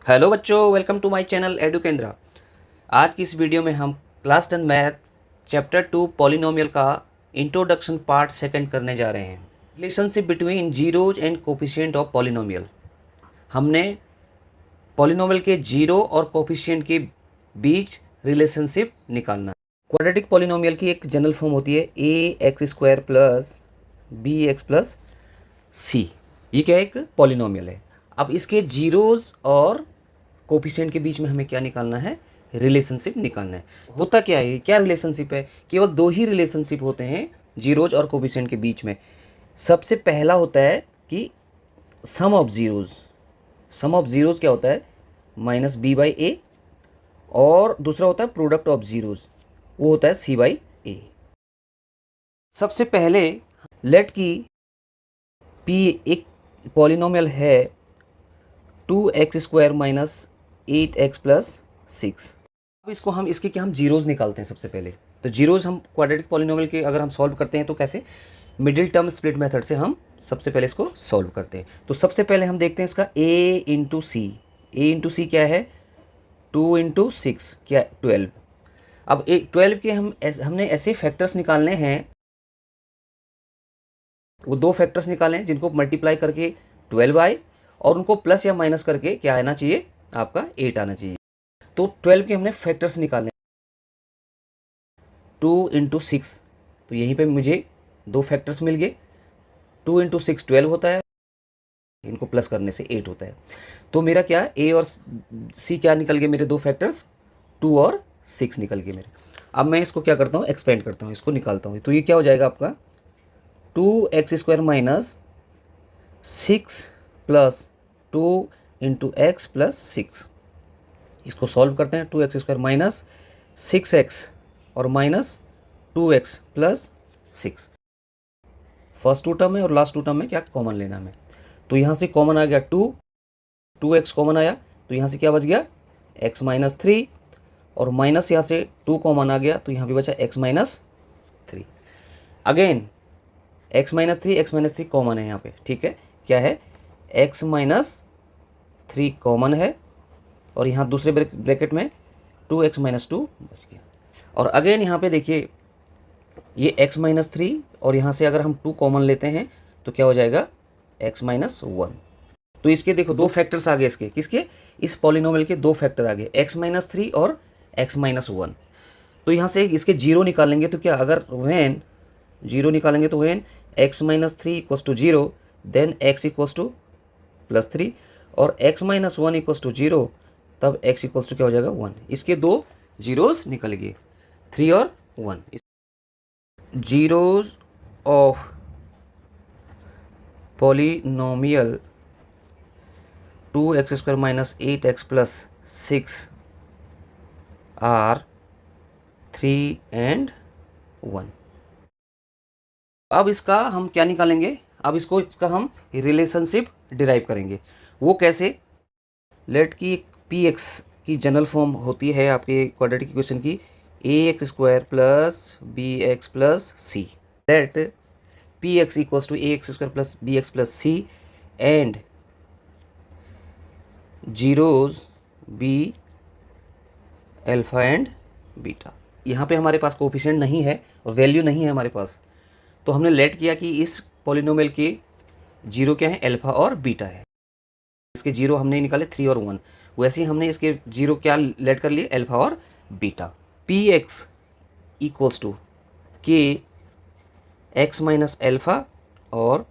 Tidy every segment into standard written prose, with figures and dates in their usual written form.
Hello बच्चों, welcome to my channel Edu Kendra. आज की इस वीडियो में हम क्लास 10 मैथ चैप्टर 2 पॉलिनोमियल का इंट्रोडक्शन पार्ट सेकंड करने जा रहे हैं। Relationship between zeros and coefficient of polynomial. हमने पॉलिनोमियल के जीरो और कोफिशिएंट के बीच रिलेशनशिप निकालना। क्वाड्रेटिक पॉलिनोमियल की एक जनरल फॉर्म होती है a x square plus b x plus c. ये क्या एक पॉलिनोमियल है। अब इसके जीरोज और कोफिशिएंट के बीच में हमें क्या निकालना है, रिलेशनशिप निकालना है। होता क्या है, क्या रिलेशनशिप है, केवल दो ही रिलेशनशिप होते हैं जीरोज और कोफिशिएंट के बीच में। सबसे पहला होता है कि sum of zeros. Sum of zeros क्या होता है, माइनस बी बाई ए, और दूसरा होता है प्रोडक्ट ऑफ जीरोज, वो होता है सी बाई ए। सबसे पहले लेट की पी एक पॉलिनोमियल है 2x² माइनस 8x प्लस 6। अब इसको हम इसके क्या हम जीरोज निकालते हैं सबसे पहले। तो जीरोज हम क्वाड्रेटिक पॉलिनोमियल के अगर हम सॉल्व करते हैं तो कैसे, मिडिल टर्म स्प्लिट मेथड से हम सबसे पहले इसको सॉल्व करते हैं। तो सबसे पहले हम देखते हैं इसका a into c. a into c क्या है, 2 इंटू 6 क्या 12। अब 12 के हमने ऐसे फैक्टर्स निकालने हैं, वो दो फैक्टर्स निकाले हैं जिनको मल्टीप्लाई करके 12 आए और उनको प्लस या माइनस करके क्या आना चाहिए, आपका 8 आना चाहिए। तो 12 के हमने फैक्टर्स निकालने, 2 इंटू 6, तो यहीं पे मुझे दो फैक्टर्स मिल गए। 2 इंटू 6 12 होता है, इनको प्लस करने से 8 होता है। तो मेरा क्या ए और सी क्या निकल गए, मेरे दो फैक्टर्स 2 और 6 निकल गए मेरे। अब मैं इसको क्या करता हूँ, एक्सपेंड करता हूँ, इसको निकालता हूँ। तो ये क्या हो जाएगा आपका 2x² minus 6 plus 2 into x plus 6। इसको सॉल्व करते हैं। 2x² माइनस 6x और minus 2x plus 6। First two term है और लास्ट टू टर्म में क्या कॉमन लेना हमें। तो यहाँ से कॉमन आ गया 2x कॉमन आया, तो यहाँ से क्या बच गया x माइनस 3, और माइनस यहाँ से 2 कॉमन आ गया, तो यहाँ भी बचा x minus 3। Again x minus 3 common है यहाँ पे, ठीक है। क्या है, x माइनस 3 कॉमन है, और यहाँ दूसरे ब्रैकेट में 2x माइनस 2 बच गया। और अगेन यहाँ पे देखिए ये x माइनस 3, और यहाँ से अगर हम 2 कॉमन लेते हैं तो क्या हो जाएगा x माइनस 1। तो इसके देखो दो फैक्टर्स आ गए, इसके किसके, इस पॉलिनोमियल के दो फैक्टर आ गए, x माइनस 3 और x माइनस 1। तो यहाँ से इसके जीरो निकालेंगे तो क्या, अगर वैन जीरो निकालेंगे तो when x minus 3 equals to 0, then x equals to plus 3, और x माइनस 1 इक्वल्स टू 0, तब x इक्वल्स टू क्या हो जाएगा 1। इसके दो जीरोज निकल गए, 3 और 1। Zeros of polynomial 2x² minus 8x plus 6 are 3 and 1। अब इसका हम क्या निकालेंगे, अब इसका हम रिलेशनशिप डिराइव करेंगे। वो कैसे, लेट की पी एक्स की जनरल फॉर्म होती है आपके क्वाड्रेटिक इक्वेशन की ax² plus b x plus c. Let P x equals to ax² plus b x plus c and zeros be alpha and beta. यहाँ पे हमारे पास कोफिशिएंट नहीं है और वैल्यू नहीं है हमारे पास, तो हमने लेट किया कि इस पॉलिनोमियल के जीरो क्या है, अल्फा और बीटा है। इसके जीरो हमने निकाले 3 और 1, वैसे ही हमने इसके जीरो क्या लेट कर लिए, अल्फा और beta. P x equals to k x minus alpha और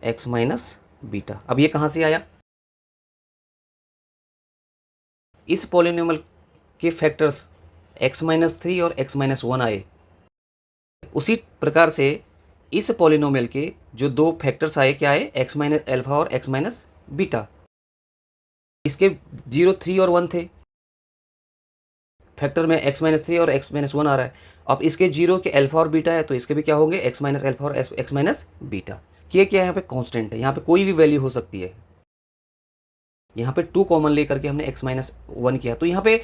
एक्स माइनस बीटा। अब ये कहाँ से आया, इस पॉलिनोमियल के फैक्टर्स x माइनस 3 और x माइनस 1 आए। उसी प्रकार से इस पॉलिनोमियल के जो दो फैक्टर्स आए, क्या आए, x माइनस अल्फा और x माइनस बीटा। इसके 0 3 और 1 थे, फैक्टर में x माइनस 3 और x माइनस 1 आ रहा है। अब इसके जीरो के अल्फा और बीटा है, तो इसके भी क्या होंगे, x माइनस अल्फा और x माइनस बीटा। क्या क्या यहाँ पे कांस्टेंट है, यहाँ पे कोई भी वैल्यू हो सकती है। यहाँ पे 2 कॉमन लेकर के हमने x माइनस 1 किया, तो यहाँ पे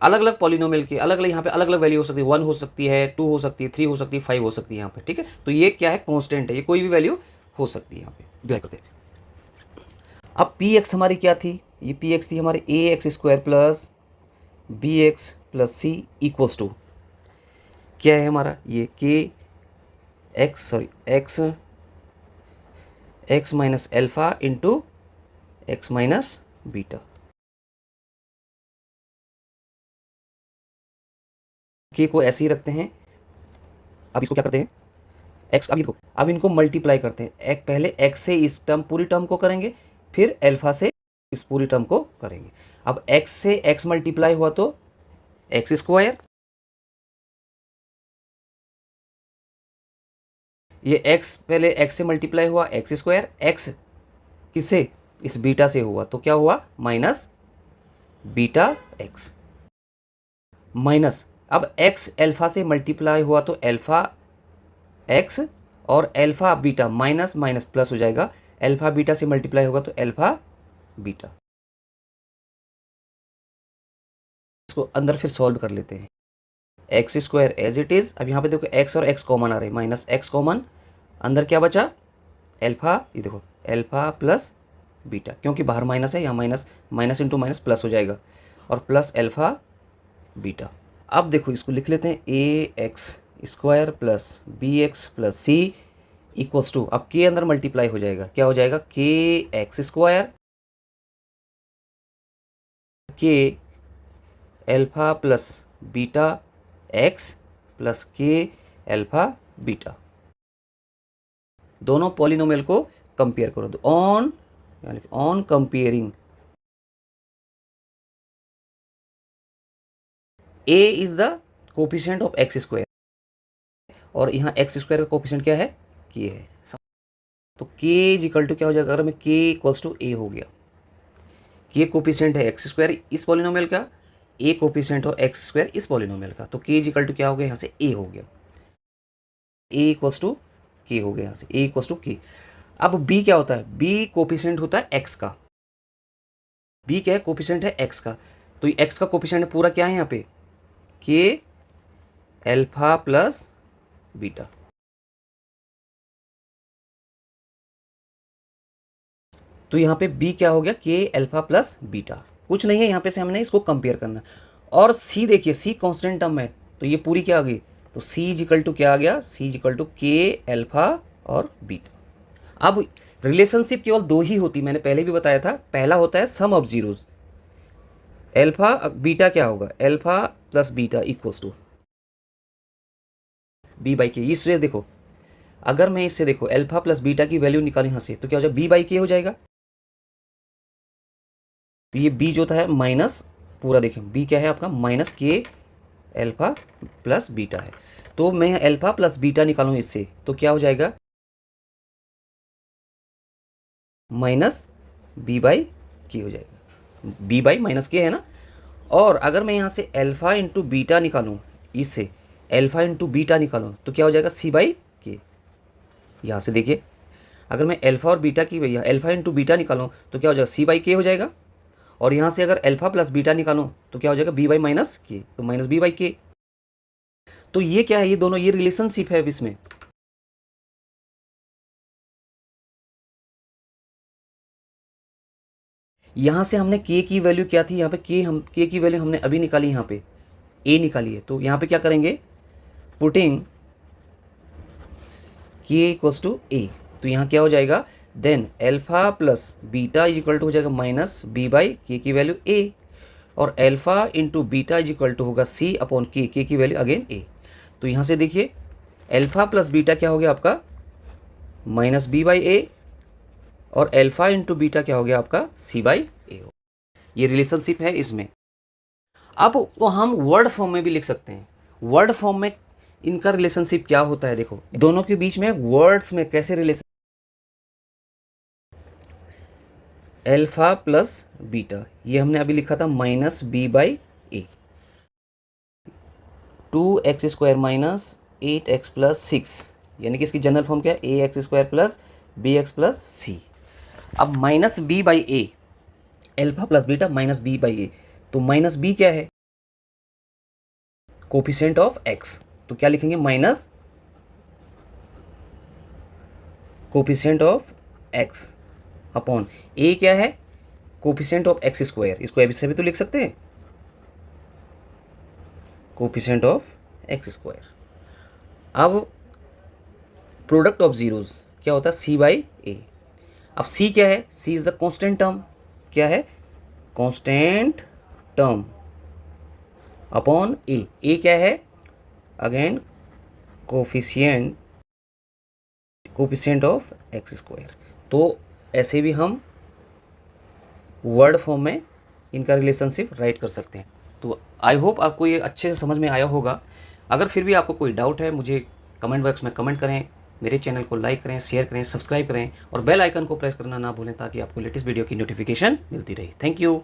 अलग अलग पॉलिनोमियल के अलग अलग यहाँ पे अलग अलग वैल्यू हो सकती है, 1 हो सकती है, 2 हो सकती है, 3 हो सकती है, 5 हो सकती है यहाँ पे, ठीक है। तो ये क्या है, कांस्टेंट है, ये कोई भी वैल्यू हो सकती है यहाँ पे डिराइव करते हैं। अब पी एक्स हमारी क्या थी, ये पी एक्स थी हमारे a x square plus b x plus c equals to क्या है हमारा ये k x minus alpha into x minus beta. K को ऐसे ही रखते हैं। अब इसको क्या करते हैं एक्स, अब देखो अब इनको मल्टीप्लाई करते हैं। एक पहले एक्स से इस टर्म पूरी टर्म को करेंगे, फिर एल्फा से इस पूरी टर्म को करेंगे। अब एक्स से एक्स मल्टीप्लाई हुआ तो एक्स स्क्वायर, ये एक्स पहले एक्स से मल्टीप्लाई हुआ एक्स स्क्वायर, एक्स किससे इस बीटा से हुआ तो क्या हुआ माइनस बीटा एक्स, माइनस अब एक्स एल्फा से मल्टीप्लाई हुआ तो एल्फा एक्स और alpha beta minus minus plus हो जाएगा, एल्फा बीटा से मल्टीप्लाई होगा तो एल्फा बीटा। इसको अंदर फिर सॉल्व कर लेते हैं। X square as it is, अब यहाँ पे देखो एक्स और एक्स कॉमन आ रहे हैं, माइनस एक्स कॉमन, अंदर क्या बचा एल्फा, ये देखो एल्फा प्लस बीटा, क्योंकि बाहर माइनस है यहाँ minus, minus into minus plus हो जाएगा और प्लस एल्फा बीटा। अब देखो इसको लिख लेते हैं a x square plus b x plus c equals to, अब के अंदर मल्टीप्लाई हो जाएगा, क्या हो जाएगा के एक्स स्क्वायर के alpha plus beta x plus के एल्फा बीटा। दोनों पॉलिनोमियल को कंपेयर करो on comparing a is the coefficient of x square और यहाँ एक्स स्क्वायर का कोफिशिएंट क्या है k है, तो k इज इक्वल टू क्या हो जाएगा, अगर मैं k इक्वल्स टू a हो गया, k कोफिशिएंट है एक्स स्क्वायर इस पॉलिनोमियल का, a कोफिशिएंट हो एक्स स्क्वायर इस पॉलिनोमियल का, तो k इज इक्वल टू क्या हो गया यहाँ से a हो गया, a इक्वल्स टू k हो गया यहाँ से a इक्वल्स टू k। अब b क्या होता है, b कोफिशिएंट होता है x का, b क्या है कोफिशिएंट है x का, तो ये x का कोफिशिएंट पूरा क्या है यहाँ पे k एल्फा प्लस बीटा, तो यहाँ पे b क्या हो गया k एल्फा प्लस बीटा, कुछ नहीं है यहाँ पे से हमने इसको कंपेयर करना। और c देखिए c कांस्टेंट टर्म है तो ये पूरी क्या आ गई, तो c इज इक्वल टू क्या आ गया, c is equal to k alpha और बीटा। अब रिलेशनशिप केवल दो ही होती, मैंने पहले भी बताया था, पहला होता है sum of zeros, alpha beta क्या होगा alpha plus beta equals to b by k. इससे देखो अगर मैं इससे देखो एल्फा प्लस बीटा की वैल्यू निकालूं यहाँ से तो क्या हो जाएगा बी बाई के हो जाएगा, तो ये b जो था माइनस पूरा देखें b क्या है आपका माइनस के एल्फा प्लस बीटा है, तो मैं एल्फा प्लस बीटा निकालूं इससे तो क्या हो जाएगा माइनस b बाई के हो जाएगा, b बाई माइनस के है ना। और अगर मैं यहाँ से एल्फा इंटू बीटा निकालूं, इससे एल्फा इंटू बीटा निकालूं तो क्या हो जाएगा c बाई के। यहाँ से देखिए अगर मैं एल्फा और बीटा की भैया एल्फा इंटू बीटा निकालूं तो क्या हो जाएगा c बाई के हो जाएगा, और यहाँ से अगर एल्फा प्लस बीटा निकालूं तो क्या हो जाएगा b बाई माइनस के, तो माइनस b बाई के। तो ये क्या है, ये दोनों ये रिलेशनशिप है इसमें। यहाँ से हमने k की वैल्यू क्या थी, यहाँ पे k की वैल्यू हमने अभी निकाली, यहाँ पे a निकाली है, तो यहाँ पे क्या करेंगे putting k equals to a, तो यहाँ क्या हो जाएगा then alpha plus beta is equal to हो जाएगा माइनस b बाई के की वैल्यू a, और alpha into beta is equal to होगा c अपॉन के की वैल्यू अगेन a। तो यहाँ से देखिए एल्फा प्लस बीटा क्या हो गया आपका माइनस b बाई a, और एल्फा इंटू बीटा क्या हो गया आपका c बाई a। ये रिलेशनशिप है इसमें। अब वो हम वर्ड फॉर्म में भी लिख सकते हैं, वर्ड फॉर्म में इनका रिलेशनशिप क्या होता है, देखो दोनों के बीच में वर्ड्स में कैसे रिलेशन, एल्फा प्लस बीटा ये हमने अभी लिखा था minus b by a, 2x square minus 8x plus 6, यानी कि इसकी जनरल फॉर्म क्या है a x square plus b x plus c. अब minus b by a, alpha plus beta minus b by a, तो माइनस b क्या है coefficient of x, तो क्या लिखेंगे minus coefficient of x upon a क्या है कोफिशिएंट ऑफ एक्स स्क्वायर, इसको ऐसे भी तो लिख सकते हैं, कोफिशिएंट ऑफ एक्स स्क्वायर। अब प्रोडक्ट ऑफ जीरोज क्या होता है, सी बाई ए। अब सी क्या है, सी इज द कांस्टेंट टर्म, क्या है, कांस्टेंट टर्म अपॉन ए क्या है, again coefficient of x square. तो ऐसे भी हम वर्ड फॉर्म में इनका रिलेशनशिप राइट कर सकते हैं। तो आई होप आपको ये अच्छे से समझ में आया होगा। अगर फिर भी आपको कोई डाउट है, मुझे कमेंट बॉक्स में कमेंट करें, मेरे चैनल को लाइक करें, शेयर करें, सब्सक्राइब करें और बेल आइकन को प्रेस करना ना भूलें ताकि आपको लेटेस्ट वीडियो की नोटिफिकेशन मिलती रहे। Thank you.